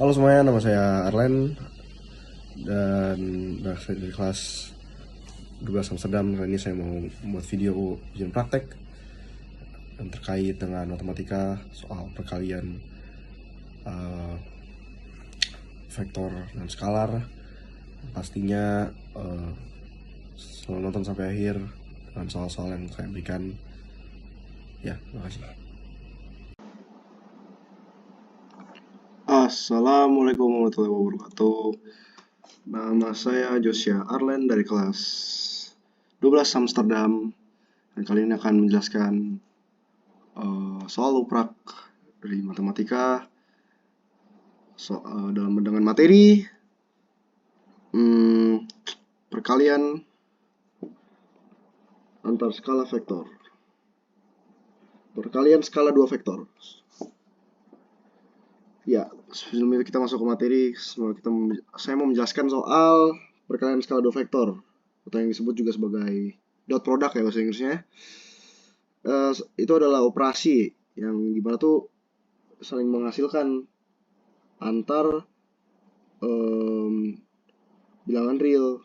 Halo semuanya, nama saya Arlen dan dari kelas 12 Amsterdam. Kali ini saya mau membuat video ujian praktek yang terkait dengan matematika soal perkalian vektor dan skalar. Pastinya selalu nonton sampai akhir dengan soal-soal yang saya berikan. Ya, terima kasih. Assalamualaikum warahmatullahi wabarakatuh. Nama saya Josia Arlen dari kelas 12 Amsterdam, dan kali ini akan menjelaskan soal uprak dari matematika dengan materi perkalian antar skala vektor, perkalian skala dua vektor. Ya, sebelum kita masuk ke materi, saya mau menjelaskan soal perkalian skala dua vektor atau yang disebut juga sebagai dot product ya bahasa Inggrisnya. Itu adalah operasi yang gimana tuh saling menghasilkan antar bilangan real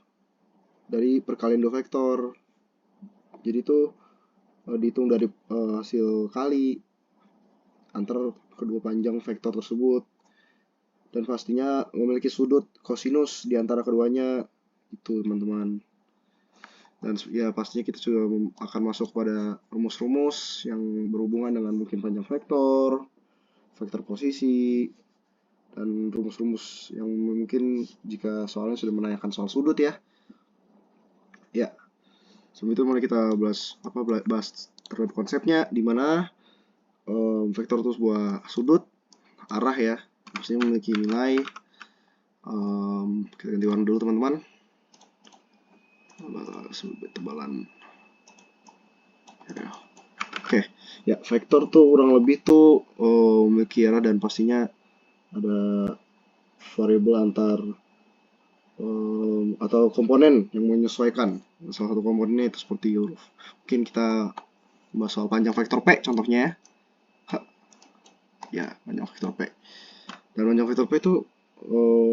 dari perkalian dua vektor. Jadi itu dihitung dari hasil kali antar kedua panjang vektor tersebut, dan pastinya memiliki sudut kosinus di antara keduanya itu teman-teman. Dan ya pastinya kita juga akan masuk pada rumus-rumus yang berhubungan dengan mungkin panjang vektor, vektor posisi, dan rumus-rumus yang mungkin jika soalnya sudah menanyakan soal sudut ya. Ya, sebelum itu mari kita bahas terhadap konsepnya, di mana vektor itu sebuah sudut arah ya, maksudnya memiliki nilai. Kita ganti warna dulu teman-teman, tebalan ya. Oke, ya vektor tuh kurang lebih tuh memiliki arah, dan pastinya ada variabel antar atau komponen yang menyesuaikan. Salah satu komponennya itu seperti huruf. Mungkin kita bahas soal panjang vektor P contohnya ya. Ya, panjang vektor P. Dan panjang vektor P itu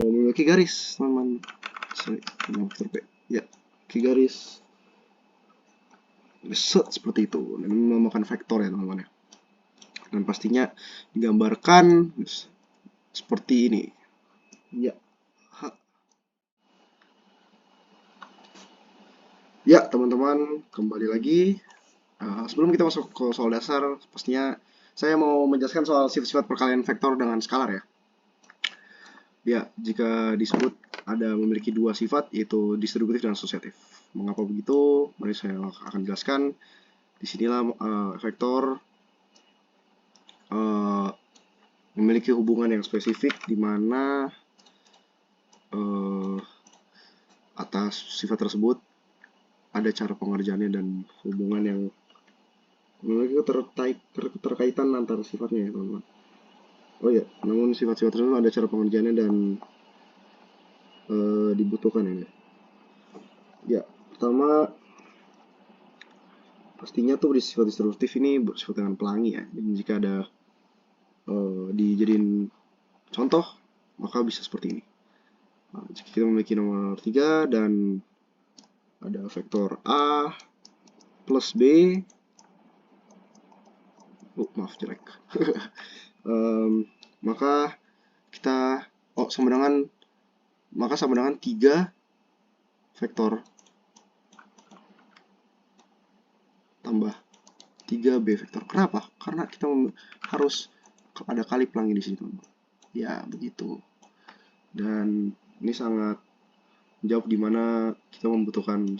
memiliki garis, teman-teman. Panjang vektor P. Ya, memiliki garis. Seperti itu. Dan memakan vektor ya, teman-teman ya. Dan pastinya digambarkan seperti ini. Ya. Ya, teman-teman, kembali lagi. Sebelum kita masuk ke soal dasar, pastinya saya mau menjelaskan soal sifat-sifat perkalian vektor dengan skalar ya. Ya, jika disebut ada memiliki dua sifat, yaitu distributif dan asosiatif. Mengapa begitu? Mari saya akan jelaskan. Disinilah vektor memiliki hubungan yang spesifik, di mana atas sifat tersebut ada cara pengerjaannya dan hubungan yang memiliki keterkaitan antar sifatnya ya teman-teman. Oh ya, namun sifat-sifat tersebut ada cara pengerjaannya dan dibutuhkan ya. Ya, pertama pastinya tuh sifat distributif ini bersifat dengan pelangi ya. Jadi jika ada dijadiin contoh, maka bisa seperti ini. Jika kita memiliki nomor 3 dan ada vektor A plus B, maaf jelek, maka kita sama dengan 3 vektor tambah 3B vektor. Kenapa? Karena kita harus ada kali pelangi di sini, teman-teman. Ya, begitu. Dan ini sangat menjawab di mana kita membutuhkan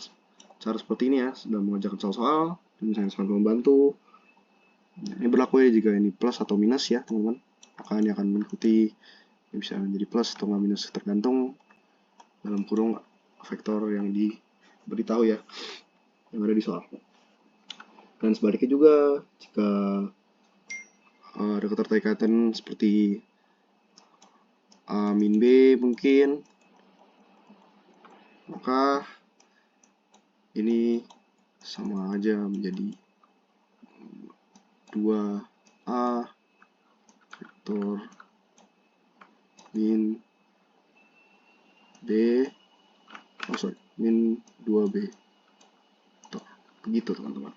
cara seperti ini ya dalam mengerjakan soal-soal, dan sangat membantu. Ini berlaku ya jika ini plus atau minus ya, teman-teman. Maka ini akan mengikuti, bisa menjadi plus atau minus tergantung dalam kurung vektor yang diberitahu ya, yang ada di soal. Dan sebaliknya juga jika ada keterkaitan seperti A min B mungkin, maka ini sama aja menjadi 2A vektor min B, min 2B. Tuh, begitu teman-teman.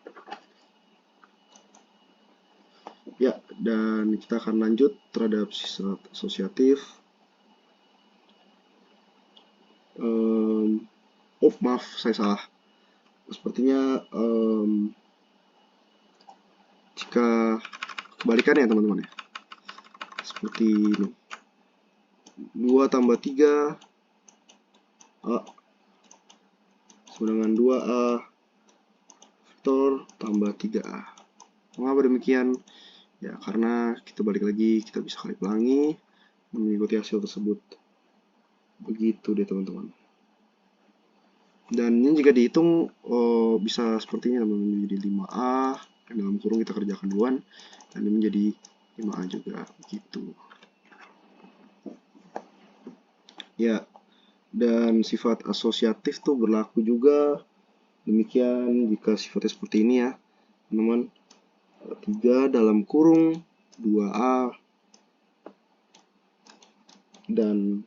Ya, dan kita akan lanjut terhadap sifat asosiatif. Oh, maaf, saya salah. Sepertinya jika kebalikannya teman-teman ya. Seperti ini. 2 tambah 3 A sama dengan 2A vektor tambah 3A. Mengapa demikian? Ya, karena kita balik lagi, kita bisa kali pelangi mengikuti hasil tersebut. Begitu deh teman-teman. Dan ini jika dihitung bisa seperti ini teman-teman, menjadi 5A, dan dalam kurung kita kerjakan duluan, dan ini menjadi 5A juga, gitu. Ya, dan sifat asosiatif tuh berlaku juga demikian jika sifatnya seperti ini ya, teman-teman. 3 dalam kurung 2A dan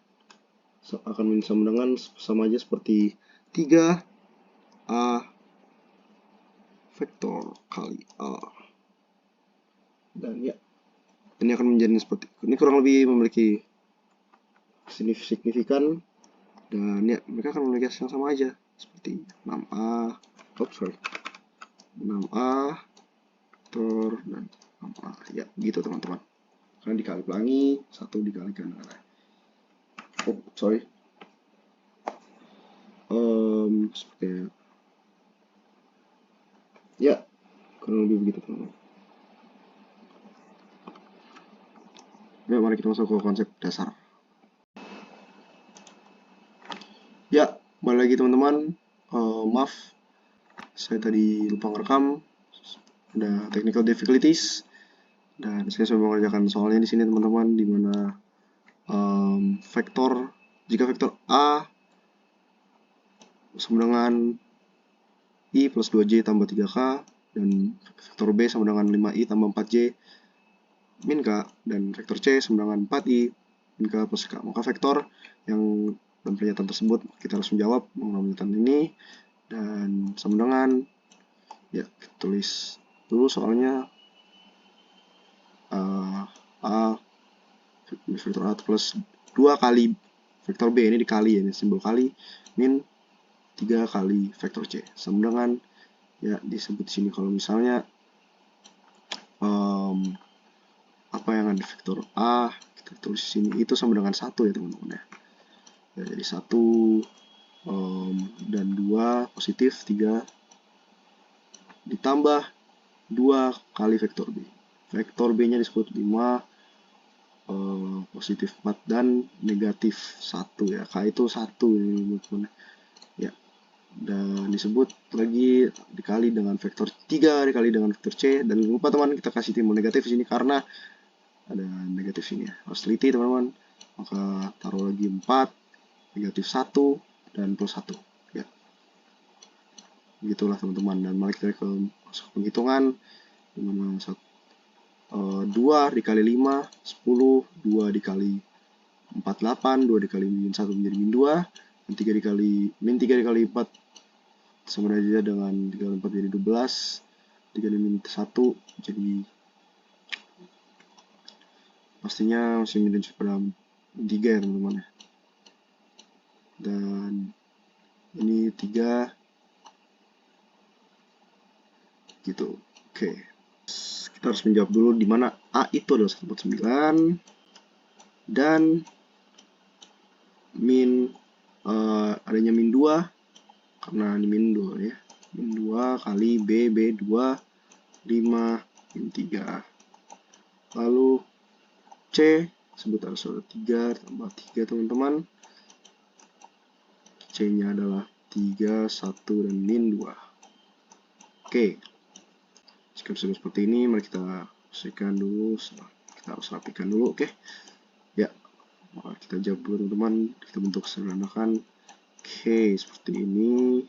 akan sama dengan sama aja seperti 3A vektor kali A. Dan ya, ini akan menjadi seperti ini, kurang lebih memiliki signifikan, dan ya mereka akan memiliki hasil yang sama aja seperti 6A 6A vektor dan 6A, ya gitu teman-teman. Karena dikali pelangi 1 dikalikan dengan seperti ya, kurang lebih begitu teman-teman. Ya, mari kita masuk ke konsep dasar. Ya, balik lagi teman-teman. Maaf, saya tadi lupa ngerekam. Ada technical difficulties. Dan saya coba mengerjakan soalnya di sini teman-teman, di mana jika vektor A sama dengan I plus 2J tambah 3K, dan vektor B sama dengan 5I tambah 4J min K, dan vektor C sama dengan 4I min K plus K. Maka vektor yang dalam pernyataan tersebut kita harus menjawab mengenai pernyataan ini, dan sama dengan, ya kita tulis dulu soalnya, A vektor A plus 2 kali vektor B, ini dikali ya, ini simbol kali, min 3 kali vektor C sama dengan, ya disebut sini kalau misalnya apa yang ada vektor A kita tulis sini itu sama dengan 1 ya teman-teman ya. Jadi 1 dan 2 positif, 3 ditambah 2 kali vektor B. Vektor B nya disebut 5, positif 4 dan negatif 1 ya. K itu 1 ini teman-teman ya. Dan disebut lagi dikali dengan vektor 3 dikali dengan vektor C, dan lupa teman kita kasih timbul negatif di sini karena ada negatif sini ya. Harus teliti teman-teman. Maka taruh lagi 4, negatif 1 dan plus 1 ya. Begitulah teman-teman. Dan mari kita masuk penghitungan, dimana 2 dikali 5 10, 2 dikali 4 8, 2 dikali min 1 menjadi min 2, dan 3 dikali min 3 dikali 4 sama aja dengan 3 kali 4 jadi 12, 3 kali min 1 jadi pastinya masih min pada 3 ya teman-teman ya. Dan ini 3 gitu. Oke. Kita harus menjawab dulu di mana A itu adalah 149 dan min adanya min 2 karena ini min 2 ya. Min 2 kali B 2 5 min 3. Lalu C sebut harus ada 3 tambah 3 teman-teman. C nya adalah 3 1 dan min 2. Oke. Jika sudah seperti ini, mari kita selesaikan dulu. Kita harus rapikan dulu, oke? Ya, maka kita jawab dulu teman-teman. Kita bentuk sederhanakan. Oke, seperti ini.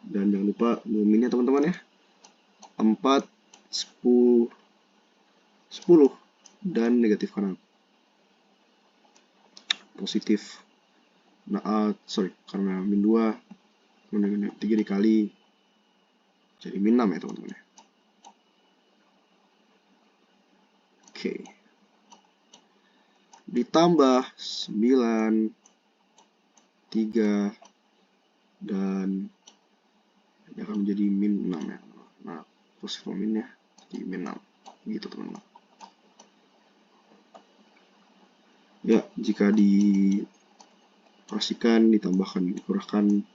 Dan jangan lupa minnya teman-teman ya. 4, 10, 10 dan negatif kanan. positif. Nah, karena min 2 min 3 dikali jadi min 6 ya teman-teman ya. Oke. Ditambah 9, 3, dan ini akan menjadi min 6 ya. Nah, positif minnya jadi min 6 gitu teman-teman. Ya, jika dioperasikan, ditambahkan, dikurangkan,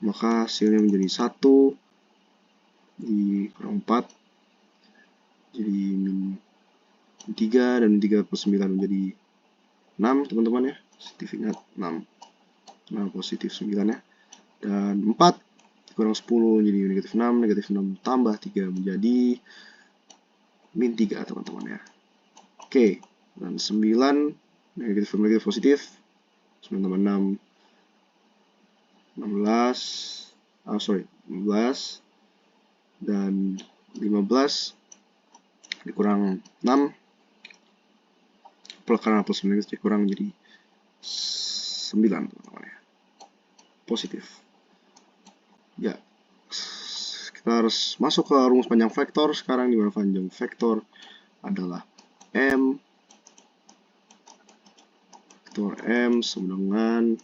maka hasilnya menjadi 1 dikurang 4 jadi min 3, dan 3 plus 9 menjadi 6 teman-teman ya. Positif, ingat 6. Nah, positif 9 ya. Dan 4 kurang 10 jadi negatif 6. Negatif 6 tambah 3 menjadi min 3 teman-teman ya. Oke, dan 9 negatif positif. 9 tambah 6 16 dan 15 dikurang 6 karena plus minus dikurang jadi 9 teman-teman ya. Positif. Ya, kita harus masuk ke rumus panjang vektor sekarang, di mana panjang vektor adalah M sama dengan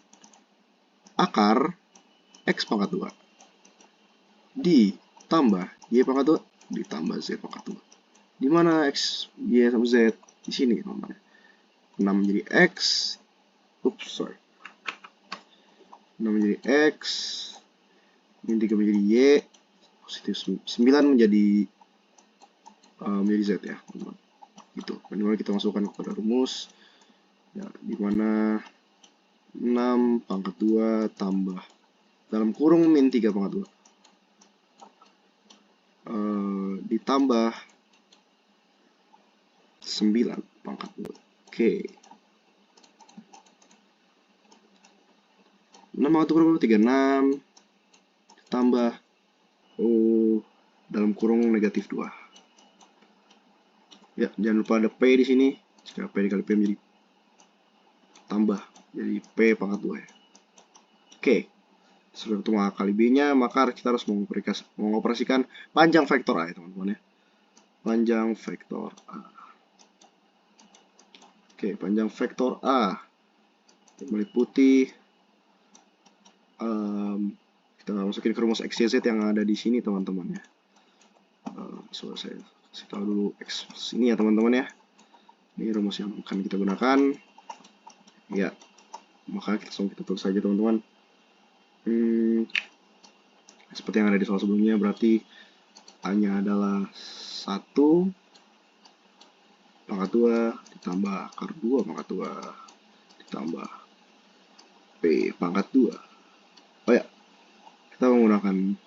akar X pangkat 2 ditambah Y pangkat 2 ditambah Z pangkat 2. Di mana X, Y, sama Z di sini teman-teman. 6 menjadi X. 6 menjadi X. Min 3 menjadi Y. Positif 9 menjadi Z ya teman-teman. Gitu. Dimana kita masukkan kepada rumus ya, dimana 6 pangkat 2 tambah dalam kurung min 3 pangkat 2 ditambah 9 pangkat 2. Oke. 6 pangkat 2 berapa? 36 ditambah dalam kurung negatif 2. Ya, jangan lupa ada P di sini. Jika P dikali P menjadi tambah jadi P pangkat 2 ya. Oke. Sudah ketemu A kali B-nya, maka kita harus mengoperasikan panjang vektor A ya teman-teman ya. Panjang vektor A. Oke, panjang vektor A meliputi kita masukin ke rumus X, Y, Z yang ada di sini teman-teman ya. Saya kasih tahu dulu X ini ya teman-teman ya. Ini rumus yang akan kita gunakan. Ya, maka kita tulis saja teman-teman. Seperti yang ada di soal sebelumnya, berarti A-nya adalah 1 pangkat 2 ditambah akar 2 pangkat 2 ditambah P pangkat 2. Oh ya, kita menggunakan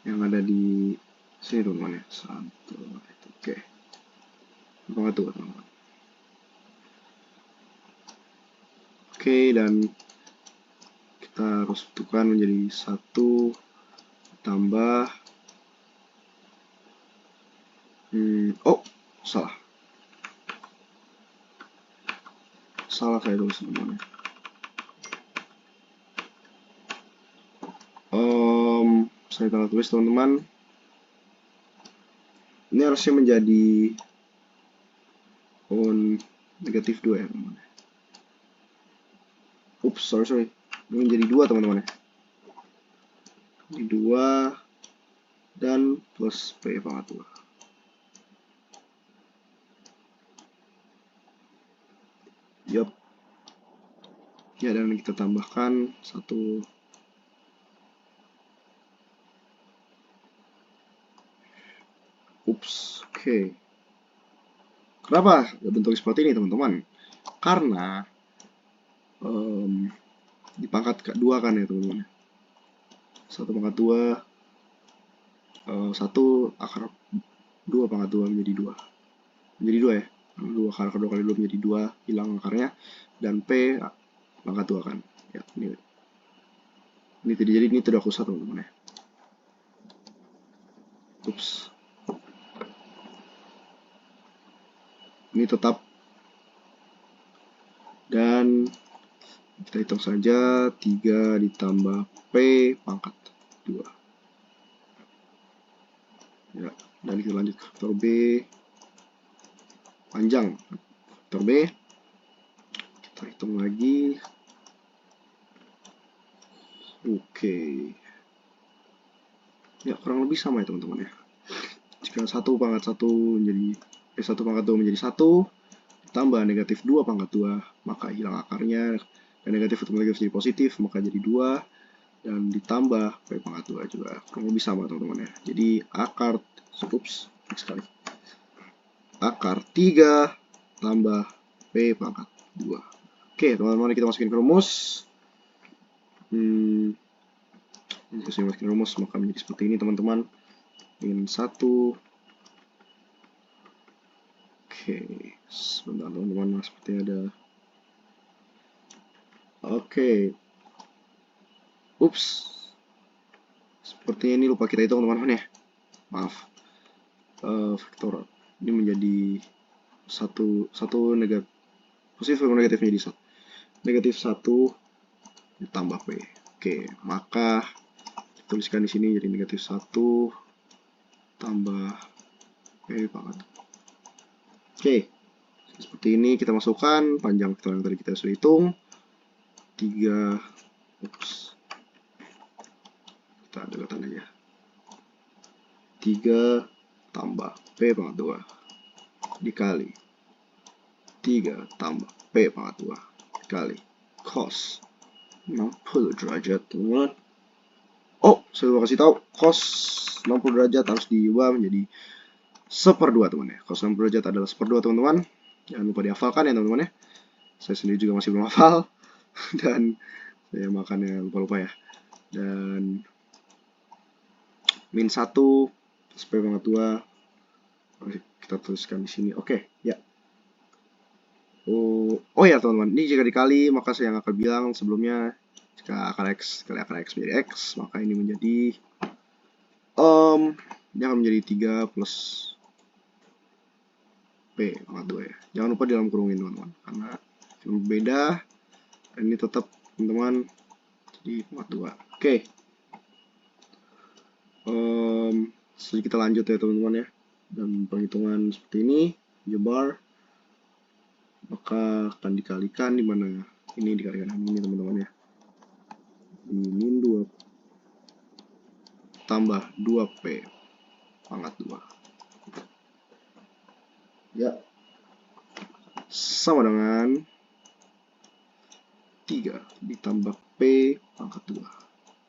yang ada di sini teman-teman ya. 1 itu oke. Pangkat 2 teman-teman. Oke, dan kita harus bentukkan menjadi 1 tambah salah saya tulis teman-teman. Saya salah tulis teman-teman. Ini harusnya menjadi negatif 2 ya teman-teman. Sorry. Ini menjadi 2 teman-teman ya. Ini 2 dan plus P pangkat 2. Yup. Ya, dan kita tambahkan 1. Oke. Kenapa bentuk seperti ini teman-teman? Karena di pangkat 2 kan ya teman-teman. 1 pangkat 2 1 akar 2 pangkat 2 menjadi 2. Menjadi 2 ya. 2 akar 2 kali 2 menjadi 2, hilang akarnya, dan P pangkat 2 kan. Ya, ini tidak jadi, ini tidak usah teman-teman ya. Ini tetap Kita hitung saja 3 ditambah P pangkat 2. Ya, dan kita lanjut ke faktor B panjang. Faktor B kita hitung lagi. Oke. Ya, kurang lebih sama ya teman-teman ya. Jika 1 pangkat 1 menjadi 1 pangkat 2 menjadi 1 ditambah negatif 2 pangkat 2, maka hilang akarnya, dan negatif atau negatif jadi positif, maka jadi 2, dan ditambah P pangkat 2 juga kurang lebih sama teman-teman ya. Jadi akar sekali. Akar 3 tambah P pangkat 2. Oke teman-teman, kita masukin ke rumus. Jika saya masukin rumus maka menjadi seperti ini teman-teman. Min 1. Oke, sebentar teman-teman, seperti ada. Oke. Sepertinya ini lupa kita hitung teman-teman ya. Maaf. Vektor ini menjadi satu negatif, positif atau negatif menjadi negatif 1 ditambah P. Oke, maka tuliskan di sini jadi negatif 1 tambah P pangkat. Oke, seperti ini kita masukkan panjang vektor yang tadi kita sudah hitung. 3, kita dekatkan aja. 3 tambah P pangkat 2 dikali 3 tambah P pangkat 2 dikali cos 60 derajat teman-teman. Oh, saya lupa kasih tahu, cos 60 derajat harus diubah menjadi 1/2 teman ya. Cos 60 derajat adalah 1/2 teman-teman. Jangan lupa dihafalkan ya teman-teman ya. Saya sendiri juga masih belum hafal dan saya makannya lupa-lupa ya. Dan min 1 plus P pangkat 2 kita tuliskan di sini. Oke, ya. Oh ya teman-teman, ini jika dikali maka saya yang akan bilang sebelumnya, jika akar X kali akar X menjadi X, maka ini menjadi ini akan menjadi 3 plus P pangkat 2 ya. Jangan lupa di dalam kurungin teman-teman, karena berbeda. Dan ini tetap teman-teman jadi pangkat 2. Oke. Selanjutnya kita lanjut ya teman-teman ya. Dan perhitungan seperti ini, jebar, maka akan dikalikan, dimana ini dikalikan ini teman-teman ya. Ini min 2 tambah 2P pangkat 2. Ya, sama dengan 3 ditambah P pangkat 2.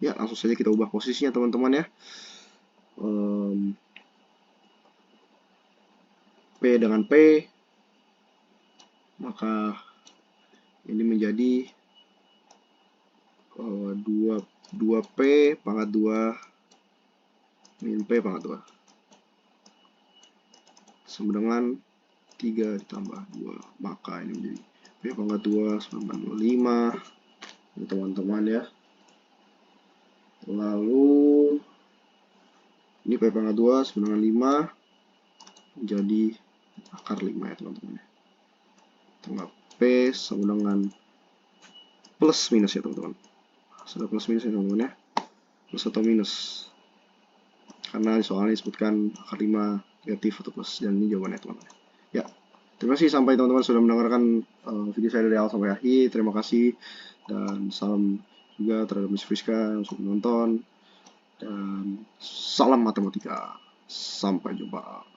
Ya, langsung saja kita ubah posisinya teman-teman ya. P dengan P, maka ini menjadi 2P pangkat 2 min P pangkat 2 sama dengan 3 ditambah 2, maka ini menjadi P pangkat 2 sama dengan 5 ini teman-teman ya. Lalu ini P pangkat 2 sama dengan 5 menjadi akar 5 ya teman-teman ya. Tengah P sama dengan plus minus ya teman-teman. Sudah plus minus ya teman-teman ya. Plus atau minus. Karena di soalnya disebutkan akar 5 negatif atau plus, dan ini jawabannya teman-teman. Ya, terima kasih sampai teman-teman sudah mendengarkan video saya dari awal sampai akhir. Terima kasih dan salam juga terhadap Miss Friska yang sudah menonton, dan salam matematika. Sampai jumpa.